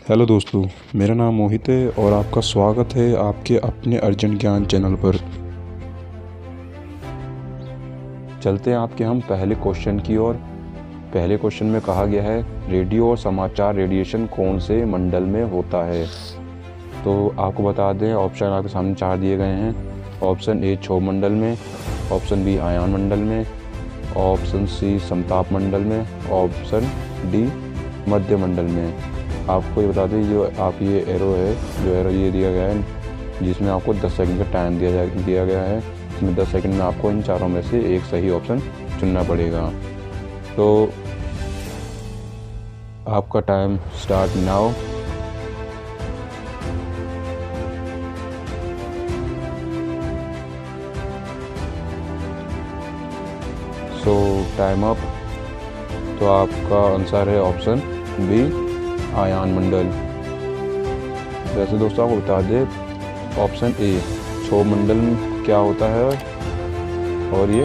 Hello दोस्तों, मेरा नाम मोहित है और आपका स्वागत है आपके अपने अर्जन ज्ञान चैनल पर। चलते हैं आपके हम पहले क्वेश्चन की ओर। पहले क्वेश्चन में कहा गया है रेडियो और समाचार रेडिएशन कौन से मंडल में होता है। तो आपको बता दें, ऑप्शन आपके सामने 4 दिए गए हैं। ऑप्शन ए क्षोभ मंडल में, ऑप्शन बी आयन मंडल में, ऑप्शन सी समताप मंडल में, ऑप्शन डी मध्य मंडल में। आपको ये बता दें, जो आप ये एरो है, जो एरो ये दिया गया है, जिसमें आपको 10 सेकंड का टाइम दिया गया है। इसमें 10 सेकंड में आपको इन चारों में से एक सही ऑप्शन चुनना पड़ेगा। तो आपका टाइम स्टार्ट नाउ। सो टाइम अप। तो आपका आंसर है ऑप्शन बी आयन मंडल। वैसे दोस्तों आपको बता दें, ऑप्शन ए क्षोभ मंडल क्या होता है और ये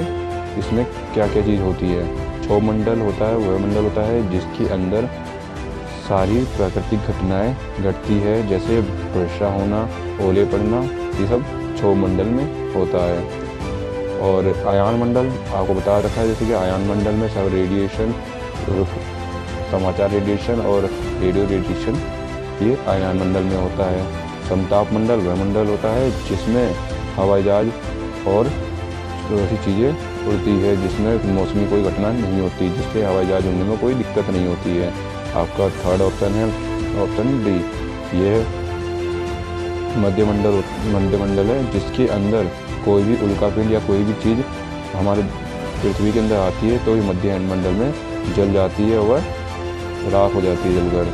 इसमें क्या क्या चीज़ होती है। क्षोभ मंडल होता है वह मंडल होता है जिसके अंदर सारी प्राकृतिक घटनाएं घटती है, जैसे वर्षा होना, ओले पड़ना, ये सब क्षोभ मंडल में होता है। और आयन मंडल आपको बता रखा है, जैसे कि आयन मंडल में सब रेडिएशन, समाचार रेडिएशन और रेडियो रेडिएशन ये आयन मंडल में होता है। समताप मंडल वह मंडल होता है जिसमें हवाई जहाज और ऐसी चीज़ें उड़ती है जिसमें मौसमी कोई घटना नहीं होती, जिससे हवाई जहाज उड़ने में कोई दिक्कत नहीं होती है। आपका थर्ड ऑप्शन है ऑप्शन डी, ये मध्य मंडल है जिसके अंदर कोई भी उल्कापिंड या कोई भी चीज़ हमारे पृथ्वी के अंदर आती है तो ये मध्य मंडल में जल जाती है और राख हो जाती है जलकर,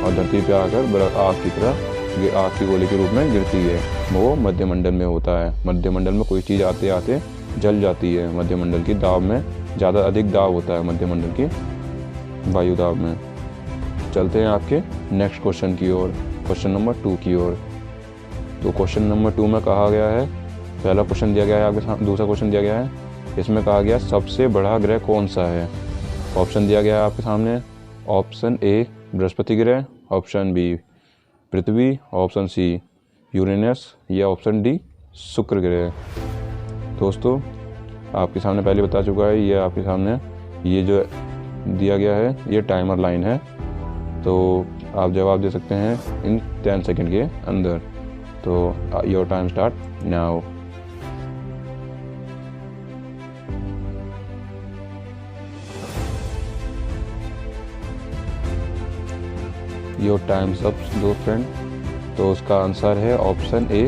और धरती पे आकर आग की तरह आग की गोली के रूप में गिरती है। वो मध्य मंडल में होता है। मध्य मंडल में कोई चीज़ आते आते जल जाती है। मध्य मंडल की दाब में ज़्यादा अधिक दाब होता है, मध्य मंडल की वायु दाब में। चलते हैं आपके नेक्स्ट क्वेश्चन की ओर, क्वेश्चन नंबर 2 की ओर। तो क्वेश्चन नंबर 2 में कहा गया है, पहला क्वेश्चन दिया गया है आपके सामने, दूसरा क्वेश्चन दिया गया है। इसमें कहा गया सबसे बड़ा ग्रह कौन सा है। ऑप्शन दिया गया है आपके सामने। ऑप्शन ए बृहस्पति ग्रह, ऑप्शन बी पृथ्वी, ऑप्शन सी यूरेनस या ऑप्शन डी शुक्र ग्रह। दोस्तों आपके सामने पहले बता चुका है, ये आपके सामने ये जो दिया गया है ये टाइमर लाइन है, तो आप जवाब दे सकते हैं इन 10 सेकंड के अंदर। तो your time start now. Your time's up दो फ्रेंड। तो उसका आंसर है ऑप्शन ए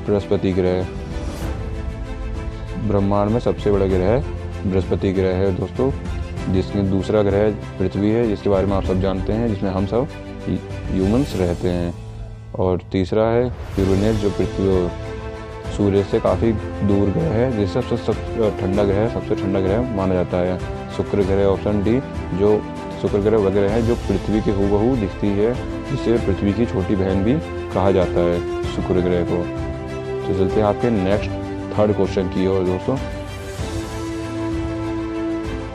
बृहस्पति ग्रह। ब्रह्मांड में सबसे बड़ा ग्रह बृहस्पति ग्रह है दोस्तों, जिसमें दूसरा ग्रह पृथ्वी है, जिसके बारे में आप सब जानते हैं, जिसमें हम सब ह्यूमंस रहते हैं। और तीसरा है यूरेनस, जो पृथ्वी सूर्य से काफ़ी दूर ग्रह है, जिससे सबसे ठंडा ग्रह माना जाता है। शुक्र ग्रह ऑप्शन डी, जो शुक्र ग्रह वगैरह है जो पृथ्वी के हूबहू दिखती है, जिसे पृथ्वी की छोटी बहन भी कहा जाता है शुक्र ग्रह को। तो चलते हैं आपके नेक्स्ट थर्ड क्वेश्चन की ओर दोस्तों।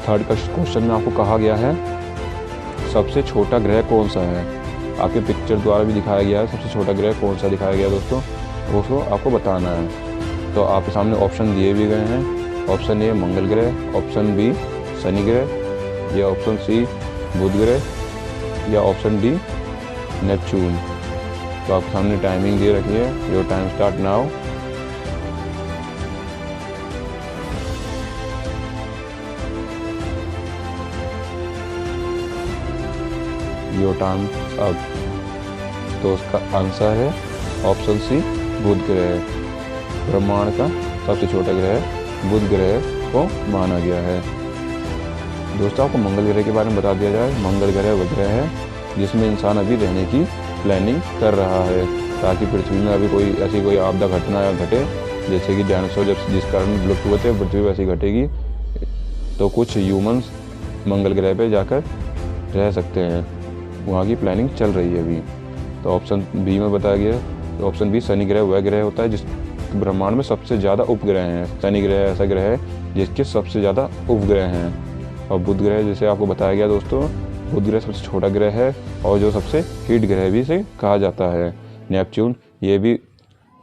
थर्ड क्वेश्चन में आपको कहा गया है सबसे छोटा ग्रह कौन सा है। आपके पिक्चर द्वारा भी दिखाया गया है सबसे छोटा ग्रह कौन सा दिखाया गया दोस्तों आपको बताना है। तो आपके सामने ऑप्शन दिए भी गए हैं। ऑप्शन ए मंगल ग्रह, ऑप्शन बी शनि ग्रह या ऑप्शन सी बुध ग्रह या ऑप्शन डी नेपच्यून। तो आपके सामने टाइमिंग दे रखी है, your time start now. Your time अब। तो उसका आंसर है ऑप्शन सी बुध ग्रह। ब्रह्मांड का सबसे छोटा ग्रह बुध ग्रह को माना गया है। दोस्तों आपको मंगल ग्रह के बारे में बता दिया जाए। मंगल ग्रह वह ग्रह है जिसमें इंसान अभी रहने की प्लानिंग कर रहा है, ताकि पृथ्वी में अभी कोई आपदा घटना या घटे, जैसे कि डायनासोर जब जिस कारण विलुप्त हुए थे, पृथ्वी वैसी घटेगी तो कुछ ह्यूमंस मंगल ग्रह पे जाकर रह सकते हैं। वहाँ की प्लानिंग चल रही है अभी। तो ऑप्शन बी में बताया गया, तो ऑप्शन बी शनि ग्रह वह ग्रह होता है जिस ब्रह्मांड में सबसे ज़्यादा उपग्रह हैं। शनि ग्रह ऐसा ग्रह है जिसके सबसे ज़्यादा उपग्रह हैं। और बुध ग्रह जैसे आपको बताया गया दोस्तों, बुध ग्रह सबसे छोटा ग्रह है और जो सबसे हीट ग्रह भी इसे कहा जाता है। नेपच्यून ये भी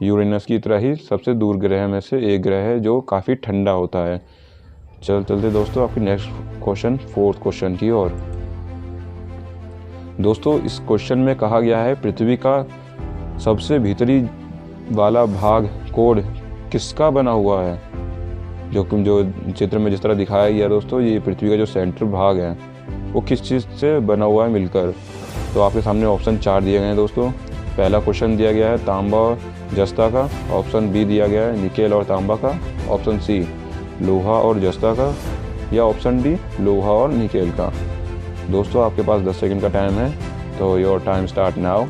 यूरेनस की तरह ही सबसे दूर ग्रह में से एक ग्रह है जो काफ़ी ठंडा होता है। चलते दोस्तों आपकी नेक्स्ट क्वेश्चन, फोर्थ क्वेश्चन की ओर। दोस्तों इस क्वेश्चन में कहा गया है पृथ्वी का सबसे भीतरी वाला भाग कोड किसका बना हुआ है। जो चित्र में जिस तरह दिखाया गया दोस्तों, ये पृथ्वी का जो सेंटर भाग है वो किस चीज़ से बना हुआ है मिलकर। तो आपके सामने ऑप्शन 4 दिए गए हैं दोस्तों। पहला क्वेश्चन दिया गया है तांबा और जस्ता का, ऑप्शन बी दिया गया है निकेल और तांबा का, ऑप्शन सी लोहा और जस्ता का, या ऑप्शन डी लोहा और निकेल का। दोस्तों आपके पास 10 सेकंड का टाइम है, तो your time start now.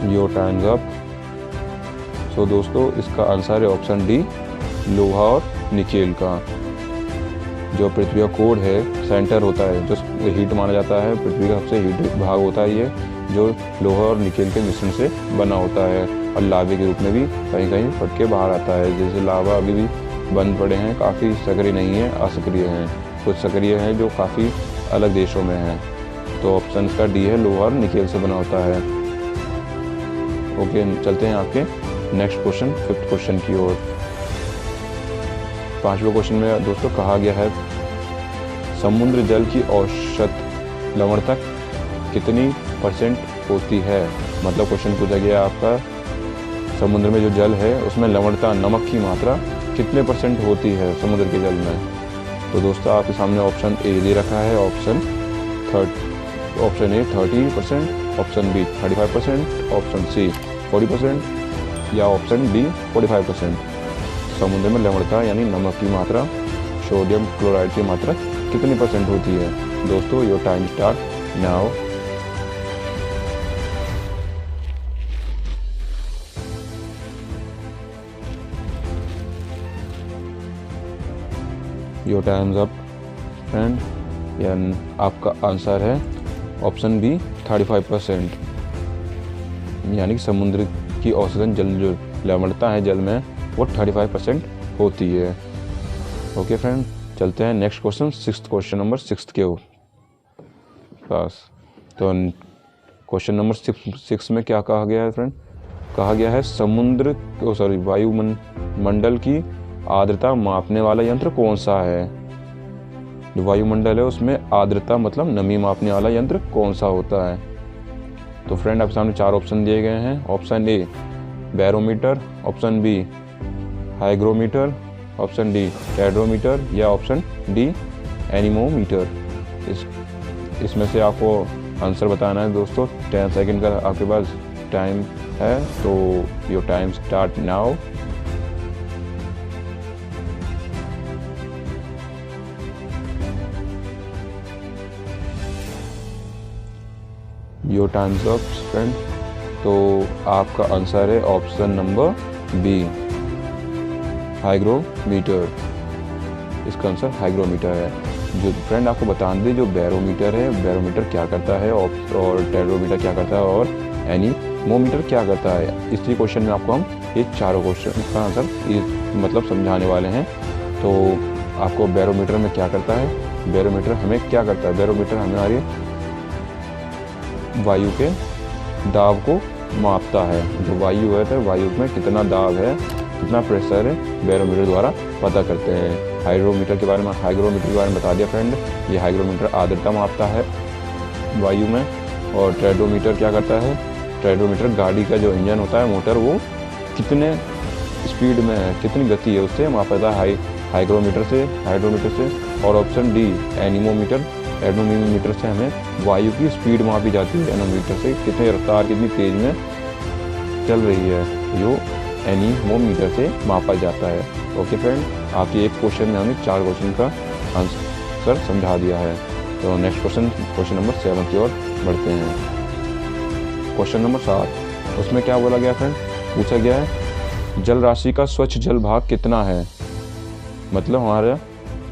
Your time's up. So दोस्तों इसका आंसर है ऑप्शन डी लोहा और निकेल का। जो पृथ्वी का कोर है, सेंटर होता है, जो हीट माना जाता है, पृथ्वी का सबसे हीट भाग होता है ये, जो लोहा और निकेल के मिश्रण से बना होता है और लावे के रूप में भी कहीं कहीं फट के बाहर आता है। जैसे लावा अभी भी बंद पड़े हैं, काफ़ी सक्रिय नहीं है, असक्रिय हैं, कुछ सक्रिय हैं जो काफ़ी अलग देशों में हैं। तो ऑप्शन इसका डी है लोहा और निकेल से बना होता है। ओके चलते हैं आपके नेक्स्ट क्वेश्चन, फिफ्थ क्वेश्चन की ओर। पांचवें क्वेश्चन में दोस्तों कहा गया है समुद्र जल की औसत लवणता कितनी % होती है। मतलब क्वेश्चन पूछा गया आपका समुद्र में जो जल है उसमें लवणता, नमक की मात्रा कितने % होती है समुद्र के जल में। तो दोस्तों आपके सामने ऑप्शन ए दे रखा है, option A 30%, option B 35%, option C 40% या ऑप्शन डी 45%। समुद्र में लवणता यानी नमक की मात्रा, सोडियम क्लोराइड की मात्रा कितनी % होती है। दोस्तों your time start now. Your time's up friend. यानी आपका आंसर है ऑप्शन बी 35%, यानी कि समुद्र की औसतन जल जो लवणता है जल में वो 35% होती है। ओके फ्रेंड, चलते हैं next question, sixth question number 6 के पास। तो क्वेश्चन नंबर 6 में क्या कहा गया है फ्रेंड, कहा गया है वायुमंडल की आर्द्रता मापने वाला यंत्र कौन सा है। जो वायुमंडल है उसमें आर्द्रता मतलब नमी मापने वाला यंत्र कौन सा होता है। तो फ्रेंड आपके सामने 4 ऑप्शन दिए गए हैं। Option A barometer, option B hygrometer, option D टेड्रोमीटर या ऑप्शन डी एनीमोमीटर। इसमें से आपको आंसर बताना है दोस्तों। 10 सेकंड का आपके पास टाइम है, तो your time start now. Your time's up friend. तो आपका आंसर है ऑप्शन नंबर बी हाइग्रोमीटर। इसका आंसर हाइग्रोमीटर है। जो फ्रेंड आपको बता दें, जो बैरोमीटर है, बैरोमीटर क्या करता है और टेड्रोमीटर क्या करता है और एनीमोमीटर क्या करता है। इसी क्वेश्चन में आपको हम ये चारों क्वेश्चन का आंसर मतलब समझाने वाले हैं। तो आपको बैरोमीटर में क्या करता है, बैरोमीटर हमें क्या करता है, बैरोमीटर हमारी वायु के दाब को मापता है। जो वायु है तो वायु में कितना दाब है, कितना प्रेशर है, बैरोमीटर द्वारा पता करते हैं। हाइग्रोमीटर के बारे में बता दिया फ्रेंड। ये हाइग्रोमीटर आर्द्रता मापता है वायु में। और टेड्रोमीटर क्या करता है, टेड्रोमीटर गाड़ी का जो इंजन होता है, मोटर, वो कितने स्पीड में है, कितनी गति है, उससे मापता है हाइड्रोमीटर से। और ऑप्शन डी एनोमीटर से हमें वायु की स्पीड मापी जाती है। एनोमीटर से कितनी रफ्तार, कितनी तेज में चल रही है, जो एनीमोमीटर से मापा जाता है। ओके फ्रेंड, आपके एक क्वेश्चन में हमने 4 क्वेश्चन का आंसर समझा दिया है। तो नेक्स्ट क्वेश्चन नंबर 7 की ओर बढ़ते हैं। क्वेश्चन नंबर 7, उसमें क्या बोला गया फ्रेंड, पूछा गया है जल राशि का स्वच्छ जल भाग कितना है। मतलब हमारे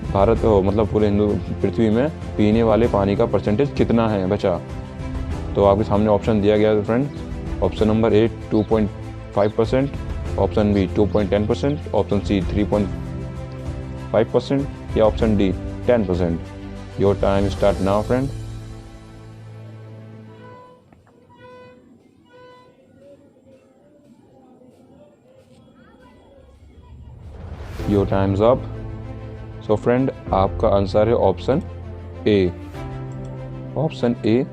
भारत मतलब पूरे पृथ्वी में पीने वाले पानी का % कितना है बचा। तो आपके सामने ऑप्शन दिया गया है friend. Option number A 2.5%, option B 2.10%, option C 3.5% या option D 10%। Your time start now friend. Your time's up. So friend, आपका आंसर है ऑप्शन ए। Option A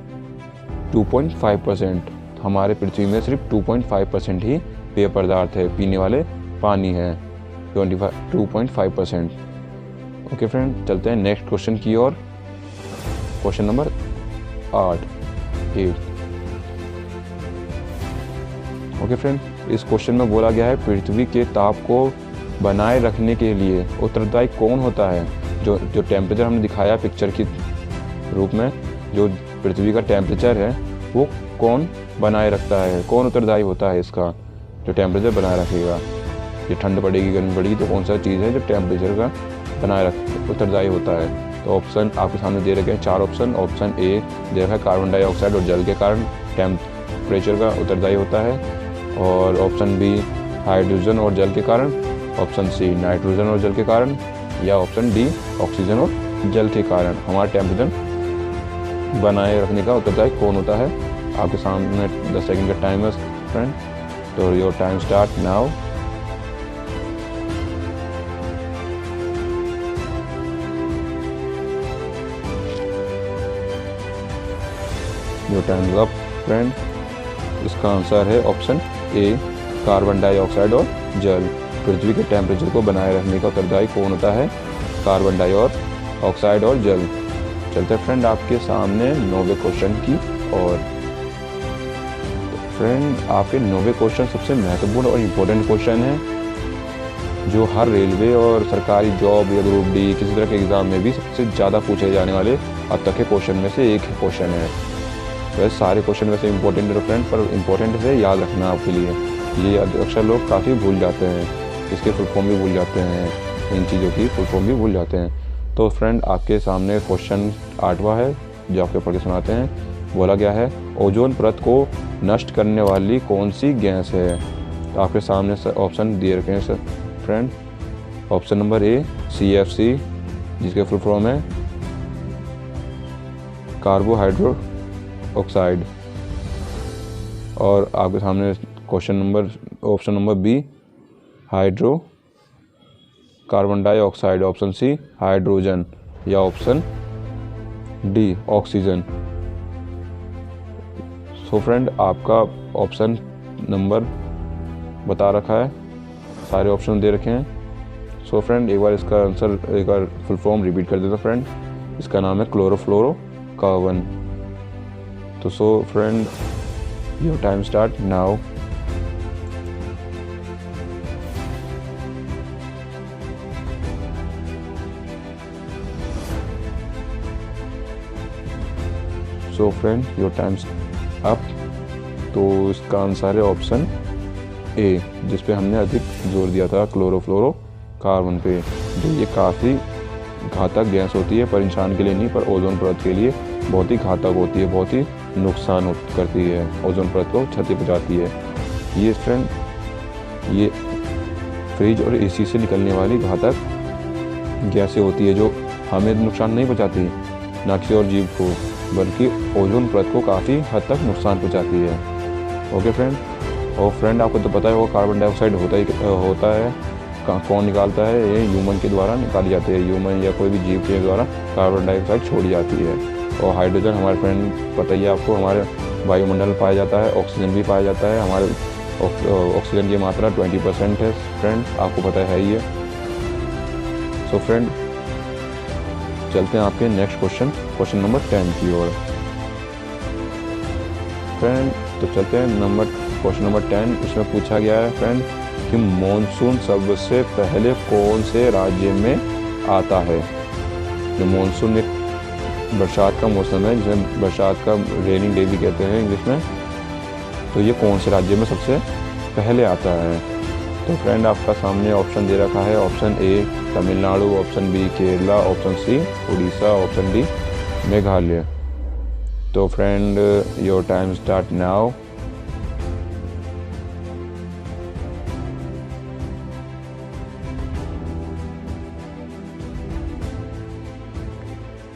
2.5%। हमारे पृथ्वी में सिर्फ 2.5% ही पेय पदार्थ है, पीने वाले पानी है 2.5%। ओके फ्रेंड, चलते हैं नेक्स्ट क्वेश्चन की ओर। Question number 8। ओके फ्रेंड, इस क्वेश्चन में बोला गया है पृथ्वी के ताप को बनाए रखने के लिए उत्तरदायी कौन होता है। जो टेम्परेचर हमने दिखाया पिक्चर की रूप में, जो पृथ्वी का टेम्परेचर है वो कौन बनाए रखता है, कौन उत्तरदायी होता है इसका, जो टेम्परेचर बनाए रखेगा। ये ठंड पड़ेगी गर्मी पड़ेगी तो कौन सा चीज़ है जो टेम्परेचर का बनाए रख उत्तरदायी होता है। तो ऑप्शन आपके सामने दे रखे हैं 4 ऑप्शन। ऑप्शन ए दे रखा है कार्बन डाइऑक्साइड और जल के कारण टेम्परेचर का उत्तरदायी होता है, और ऑप्शन बी हाइड्रोजन और जल के कारण, ऑप्शन सी नाइट्रोजन और जल के कारण, या ऑप्शन डी ऑक्सीजन और जल के कारण हमारा टेम्परेचर बनाए रखने का उत्तरदायी कौन होता है। आपके सामने 10 सेकंड का टाइम है फ्रेंड, तो your time start now. Your time up friend. इसका आंसर है ऑप्शन ए कार्बन डाइऑक्साइड और जल। पृथ्वी के टेम्परेचर को बनाए रखने का उत्तरदायी कौन होता है, कार्बन डाइऑक्साइड और जल। चलते हैं फ्रेंड आपके सामने 9वें क्वेश्चन की और फ्रेंड आपके 9वें क्वेश्चन सबसे महत्वपूर्ण और इम्पोर्टेंट क्वेश्चन है, जो हर रेलवे और सरकारी जॉब या ग्रुप डी किसी तरह के एग्ज़ाम में भी सबसे ज़्यादा पूछे जाने वाले अब तक के क्वेश्चन में से एक क्वेश्चन है। वैसे सारे क्वेश्चन वैसे इंपॉर्टेंट है फ्रेंड, पर इम्पोर्टेंट है याद रखना आपके लिए। ये अक्सर लोग काफ़ी भूल जाते हैं, इसके फुल फॉर्म भी भूल जाते हैं, इन चीज़ों की फुल फॉर्म भी भूल जाते हैं। तो फ्रेंड आपके सामने क्वेश्चन 8वां है जो आपके पढ़ के सुनाते हैं। बोला गया है ओजोन परत को नष्ट करने वाली कौन सी गैस है। तो आपके सामने ऑप्शन दिए रखे हैं sir friend. Option number A CFC, जिसके फुल फॉर्म है कार्बोहाइड्रो ऑक्साइड, और आपके सामने option number B hydro carbon dioxide, option C hydrogen, या option D oxygen. So friend आपका ऑप्शन नंबर बता रखा है, सारे ऑप्शन दे रखे हैं। सो फ्रेंड एक बार इसका आंसर एक बार फुल फॉर्म रिपीट कर देता फ्रेंड। इसका नाम है क्लोरोफ्लोरोकार्बन। तो so friend your time start now. So friend your time's up. तो इसका आंसर है ऑप्शन ए, जिस पे हमने अधिक जोर दिया था क्लोरोफ्लोरोकार्बन पे, जो ये काफ़ी घातक गैस होती है, पर इंसान के लिए नहीं पर ओजोन परत के लिए बहुत ही घातक होती है, बहुत ही नुकसान करती है, ओजोन परत को क्षति पहुंचाती है। ये फ्रेंड ये फ्रिज और AC से निकलने वाली घातक गैसें होती है, जो हमें नुकसान नहीं पहुंचाती ना किसी और जीव को, बल्कि ओजोन परत को काफ़ी हद तक नुकसान पहुंचाती है। ओके फ्रेंड, और फ्रेंड आपको तो पता है वो कार्बन डाइऑक्साइड होता है कौन निकालता है, ये ह्यूमन के द्वारा निकाली जाती है, ह्यूमन या कोई भी जीव के द्वारा कार्बन डाइऑक्साइड छोड़ी जाती है। और हाइड्रोजन हमारे फ्रेंड पता ही है आपको, हमारे वायुमंडल में पाया जाता है, ऑक्सीजन भी पाया जाता है। हमारे ऑक्सीजन की मात्रा 20% है फ्रेंड, आपको पता है ही है। सो फ्रेंड चलते हैं आपके नेक्स्ट क्वेश्चन नंबर 10 की ओर। फ्रेंड तो चलते हैं क्वेश्चन नंबर 10। इसमें पूछा गया है फ्रेंड कि मॉनसून सबसे पहले कौन से राज्य में आता है। जो मॉनसून एक बरसात का मौसम है, जिसे बरसात का रेनिंग डे भी कहते हैं इंग्लिश में, तो ये कौन से राज्य में सबसे पहले आता है। तो फ्रेंड आपका सामने ऑप्शन दे रखा है, option A Tamil Nadu, option B Kerala, option C Orissa, option D Meghalaya. तो friend your time start now.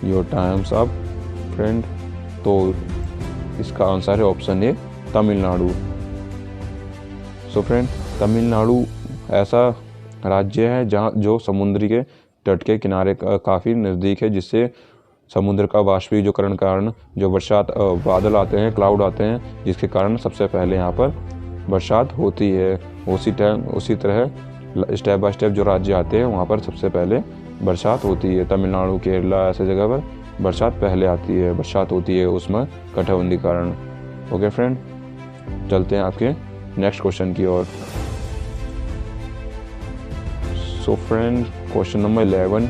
Your time's up friend. तो इसका आंसर है option A Tamil Nadu. So friend, Tamil Nadu ऐसा राज्य है जहाँ जो समुद्र के तट के किनारे काफ़ी नज़दीक है, जिससे समुद्र का वाष्पीकरण कारण जो बरसात बादल आते हैं, क्लाउड आते हैं, जिसके कारण सबसे पहले यहाँ पर बरसात होती है। उसी तरह स्टेप बाय स्टेप जो राज्य आते हैं वहाँ पर सबसे पहले बरसात होती है। तमिलनाडु, केरला ऐसे जगह पर बरसात पहले आती है, बरसात होती है उसमें कटाबंदी कारण। ओके फ्रेंड, चलते हैं आपके नेक्स्ट क्वेश्चन की ओर। सो फ्रेंड, क्वेश्चन नंबर 11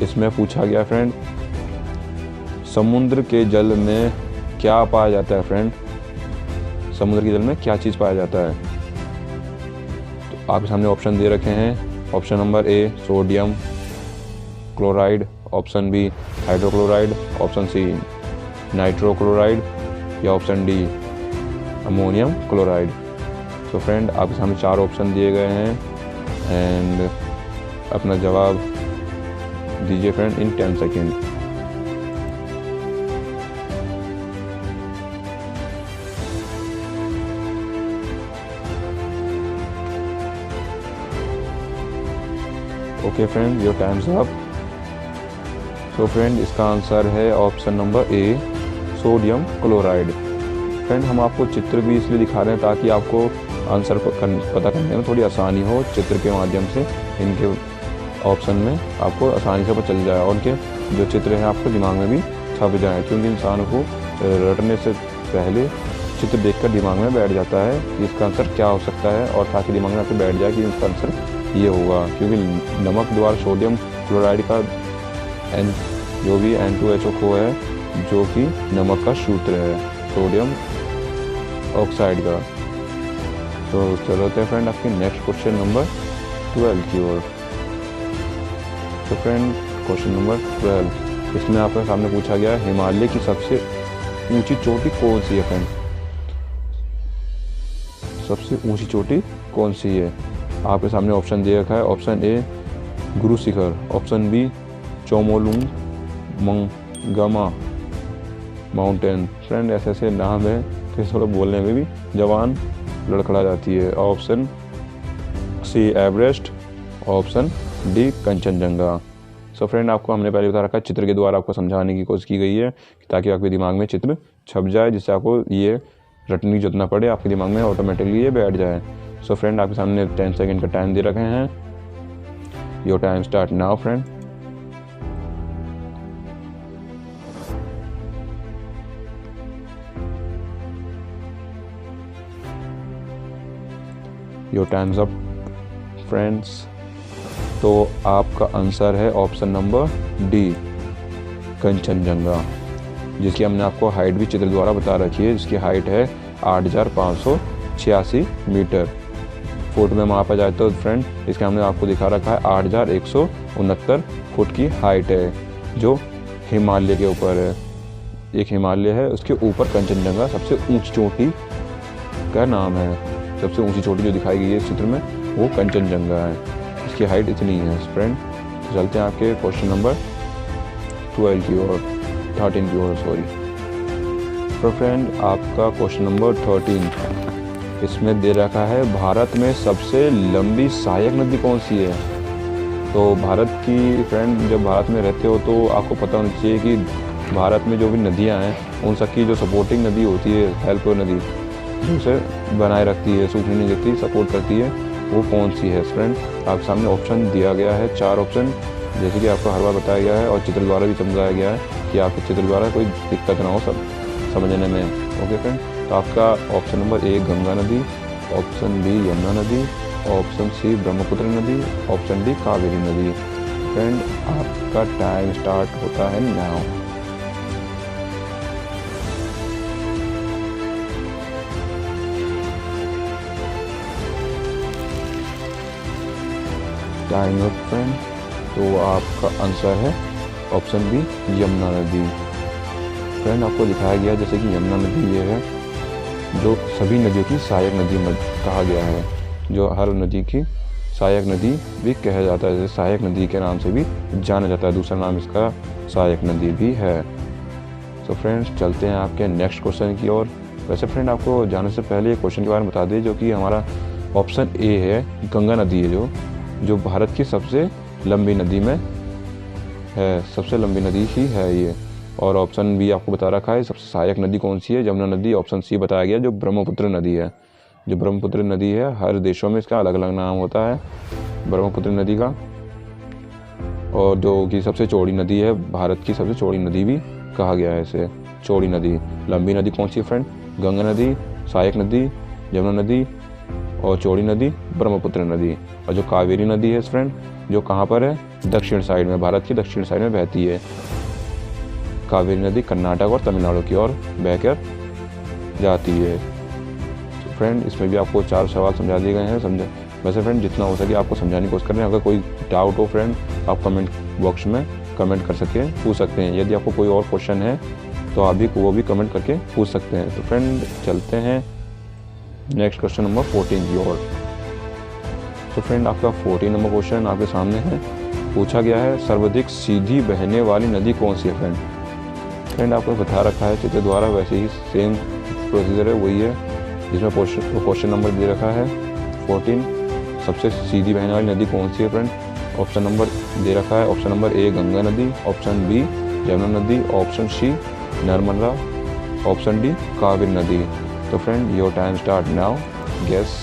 इसमें पूछा गया फ्रेंड, समुद्र के जल में क्या पाया जाता है फ्रेंड? समुद्र के जल में क्या चीज़ पाया जाता है? तो आपके सामने ऑप्शन दे रखे हैं। Option number A sodium chloride, option B hydrochloride, option C nitrochloride या ऑप्शन डी अमोनियम क्लोराइड। तो फ्रेंड, आपके सामने 4 ऑप्शन दिए गए हैं एंड अपना जवाब दीजिए friend in 10 second. Okay friend, your time's up. So friend, इसका आंसर है option number A sodium chloride. Friend, हम आपको चित्र भी इसलिए दिखा रहे हैं ताकि आपको आंसर पता करने में थोड़ी आसानी हो। चित्र के माध्यम से इनके ऑप्शन में आपको आसानी से पता चल जाए और उनके जो चित्र हैं आपको दिमाग में भी छप जाए, क्योंकि इंसान को रटने से पहले चित्र देखकर दिमाग में बैठ जाता है कि इसका आंसर क्या हो सकता है, और ताकि दिमाग में आपको बैठ जाए कि इसका आंसर ये होगा। क्योंकि नमक द्वारा सोडियम क्लोराइड का जो भी N2HO है, जो कि नमक का सूत्र है सोडियम ऑक्साइड का। तो चलते हैं फ्रेंड आपके नेक्स्ट क्वेश्चन नंबर 12 की ओर। तो फ्रेंड, क्वेश्चन नंबर 12 इसमें आपके सामने पूछा गया हिमालय की सबसे ऊंची चोटी कौन सी है फ्रेंड? सबसे ऊंची चोटी कौन सी है? आपके सामने ऑप्शन दे रखा है। ऑप्शन ए Guru Shikhar, option B चोमोलुंग मंगमा mountain. Friend, ऐसे ऐसे नाम है कि थोड़ा बोलने में भी जवान लड़खड़ा जाती है। Option C Everest, option D Kanchenjunga. So friend, आपको हमने पहले बता रखा है, चित्र के द्वारा आपको समझाने की कोशिश की गई है ताकि आपके दिमाग में चित्र छप जाए, जिससे आपको ये रटने की जरूरत ना पड़े, आपके दिमाग में ऑटोमेटिकली ये बैठ जाए। सो फ्रेंड, आपके सामने 10 सेकेंड का टाइम दे रखे हैं। Your time start now friend. Your time's up friends. तो आपका आंसर है ऑप्शन नंबर डी कंचनजंगा, जिसकी हमने आपको हाइट भी चित्र द्वारा बता रखी है, जिसकी हाइट है 8,586 मीटर। फुट में मापा जाए तो फ्रेंड, इसके हमने आपको दिखा रखा है 8,169 फुट की हाइट है, जो हिमालय के ऊपर है। एक हिमालय है, उसके ऊपर कंचनजंगा सबसे ऊंची चोटी का नाम है। सबसे ऊंची चोटी जो दिखाई गई है इस चित्र में वो कंचनजंगा है, इसकी हाइट इतनी है फ्रेंड। तो चलते हैं आपके क्वेश्चन नंबर 12 की ओर, 13 की ओर सॉरी। तो फ्रेंड, आपका क्वेश्चन नंबर 13 इसमें दे रखा है भारत में सबसे लंबी सहायक नदी कौन सी है? तो भारत की फ्रेंड, जब भारत में रहते हो तो आपको पता होना चाहिए कि भारत में जो भी नदियां हैं उन सबकी जो सपोर्टिंग नदी होती है, हेल्पर नदी जो उसे बनाए रखती है, सूखने नहीं देती, सपोर्ट करती है, वो कौन सी है फ्रेंड? आपके सामने ऑप्शन दिया गया है, 4 ऑप्शन, जैसे कि आपको हर बार बताया गया है और चित्र द्वारा भी समझाया गया है कि आपके चित्र द्वारा कोई दिक्कत ना हो सब समझने में। ओके फ्रेंड, तो आपका ऑप्शन नंबर ए गंगा नदी, ऑप्शन बी यमुना नदी, ऑप्शन सी ब्रह्मपुत्र नदी, ऑप्शन डी कावेरी नदी। फ्रेंड, आपका टाइम स्टार्ट होता है नाउ। Time up friend. तो आपका आंसर है ऑप्शन बी यमुना नदी। फ्रेंड, आपको दिखाया गया जैसे कि यमुना नदी ये है जो सभी नदियों की सहायक नदी कहा गया है, जो हर नदी की सहायक नदी भी कहा जाता है, जैसे सहायक नदी के नाम से भी जाना जाता है, दूसरा नाम इसका सहायक नदी भी है। तो फ्रेंड्स चलते हैं आपके नेक्स्ट क्वेश्चन की ओर। वैसे फ्रेंड आपको जाने से पहले एक क्वेश्चन के बारे में बता दें, जो कि हमारा ऑप्शन ए है, गंगा नदी है जो भारत की सबसे लंबी नदी में है, सबसे लंबी नदी ही है ये। और ऑप्शन बी आपको बता रखा है सबसे सहायक नदी कौन सी है, जमुना नदी। ऑप्शन सी बताया गया जो ब्रह्मपुत्र नदी है, जो ब्रह्मपुत्र नदी है। हर देशों में इसका अलग अलग नाम होता है ब्रह्मपुत्र नदी का, और जो कि सबसे चौड़ी नदी है, भारत की सबसे चौड़ी नदी भी कहा गया है इसे, चौड़ी नदी। लंबी नदी कौन सी है फ्रेंड, गंगा नदी, सहायक नदी, जमुना नदी और चौड़ी नदी ब्रह्मपुत्र नदी। और जो कावेरी नदी है फ्रेंड, जो कहाँ पर है, दक्षिण साइड में, भारत की दक्षिण साइड में बहती है। कावेरी नदी कर्नाटक और तमिलनाडु की ओर बहकर जाती है। तो फ्रेंड इसमें भी आपको 4 सवाल समझा दिए गए हैं, समझा। वैसे फ्रेंड जितना हो सके आपको समझाने की कोशिश करें। अगर कोई डाउट हो फ्रेंड, आप कमेंट बॉक्स में कमेंट कर सकें, पूछ सकते हैं। यदि आपको कोई और क्वेश्चन है तो आप भी वो भी कमेंट करके पूछ सकते हैं। तो फ्रेंड चलते हैं नेक्स्ट क्वेश्चन नंबर 14 की ओर। तो फ्रेंड आपका 14 नंबर क्वेश्चन आपके सामने है। पूछा गया है सर्वाधिक सीधी बहने वाली नदी कौन सी है फ्रेंड। फ्रेंड आपको बता रखा है चित्र द्वारा, वैसे ही सेम प्रोसीजर है, वही है जिसमें क्वेश्चन नंबर दे रखा है 14। सबसे सीधी बहने वाली नदी कौन सी है फ्रेंड। ऑप्शन नंबर दे रखा है, ऑप्शन नंबर ए गंगा नदी, ऑप्शन बी जमुना नदी, option C Narmada, option D Kaveri नदी। तो friend your time start now, guess.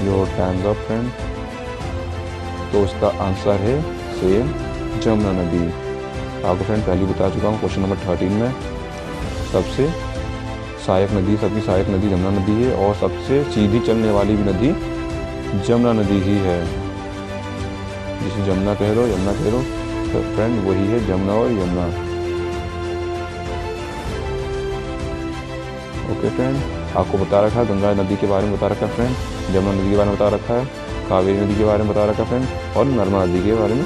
Your time's up friend. तो उसका आंसर है सेम जमुना नदी। आपको फ्रेंड पहले बता चुका हूँ क्वेश्चन नंबर 13 में, सबसे सहायक नदी, सबकी सहायक नदी जमुना नदी है, और सबसे सीधी चलने वाली भी नदी जमुना नदी ही है, जिसे जमुना कह लो, यमुना कह लो। तो फ्रेंड वही है जमुना और यमुना। ओके फ्रेंड, आपको बता रखा है गंगा नदी के बारे में बता रखा है फ्रेंड, जमुना नदी के बारे में बता रखा है, कावेरी नदी के बारे में बता रखा है फ्रेंड, और नर्मदा नदी के बारे में।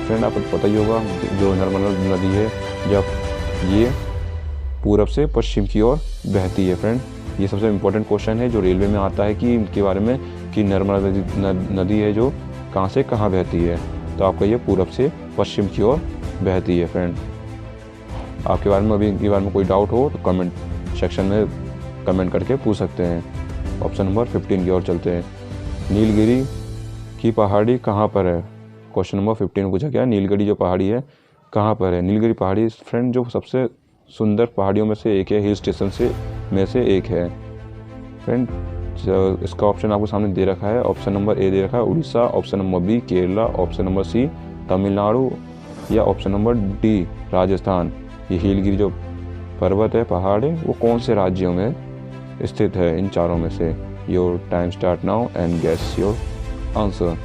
फ्रेंड आपको पता ही होगा जो नर्मदा नदी है, जब ये पूरब से पश्चिम की ओर बहती है फ्रेंड। ये सबसे इम्पोर्टेंट क्वेश्चन है जो रेलवे में आता है कि इनके बारे में, कि नर्मदा नदी है जो कहाँ से कहाँ बहती है। तो आपका ये पूरब से पश्चिम की ओर बहती है फ्रेंड। आपके बारे में अभी इनके बारे में कोई डाउट हो तो कमेंट सेक्शन में कमेंट करके पूछ सकते हैं। ऑप्शन नंबर 15 की ओर चलते हैं। नीलगिरी की पहाड़ी कहाँ पर है। क्वेश्चन नंबर 15 में पूछा गया नीलगिरी जो पहाड़ी है कहाँ पर है। नीलगिरी पहाड़ी फ्रेंड जो सबसे सुंदर पहाड़ियों में से एक है, हिल स्टेशन में से एक है फ्रेंड। इसका ऑप्शन आपको सामने दे रखा है। ऑप्शन नंबर ए दे रखा है Orissa, option number B Kerala, option number C Tamil Nadu, या ऑप्शन नंबर डी राजस्थान। ये नीलगिरी जो पर्वत है, पहाड़ है, वो कौन से राज्यों में स्थित है इन चारों में से। Your time start now and guess your answer.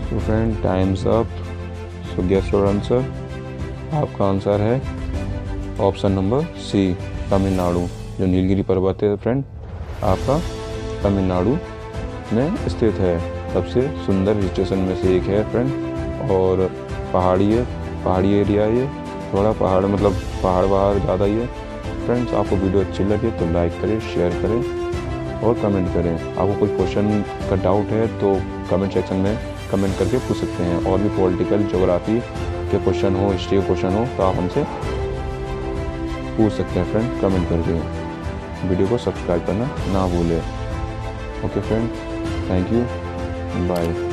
तो friend time's up, so guess your answer. आपका आंसर है ऑप्शन नंबर सी तमिलनाडु। जो नीलगिरी पर्वत है फ्रेंड आपका तमिलनाडु में स्थित है, सबसे सुंदर हिल स्टेशन में से एक है फ्रेंड। और पहाड़ी है, पहाड़ी एरिया है, थोड़ा पहाड़ मतलब पहाड़ बाहर ज़्यादा ही है। फ्रेंड्स आपको वीडियो अच्छी लगे तो लाइक करें, शेयर करें और कमेंट करें। आपको कोई क्वेश्चन का डाउट है तो कमेंट सेक्शन में कमेंट करके पूछ सकते हैं। और भी पॉलिटिकल ज्योग्राफी के क्वेश्चन हो, हिस्ट्री के क्वेश्चन हो तो आप हमसे पूछ सकते हैं फ्रेंड कमेंट करके। वीडियो को सब्सक्राइब करना ना भूलें। Okay friend, thank you, bye.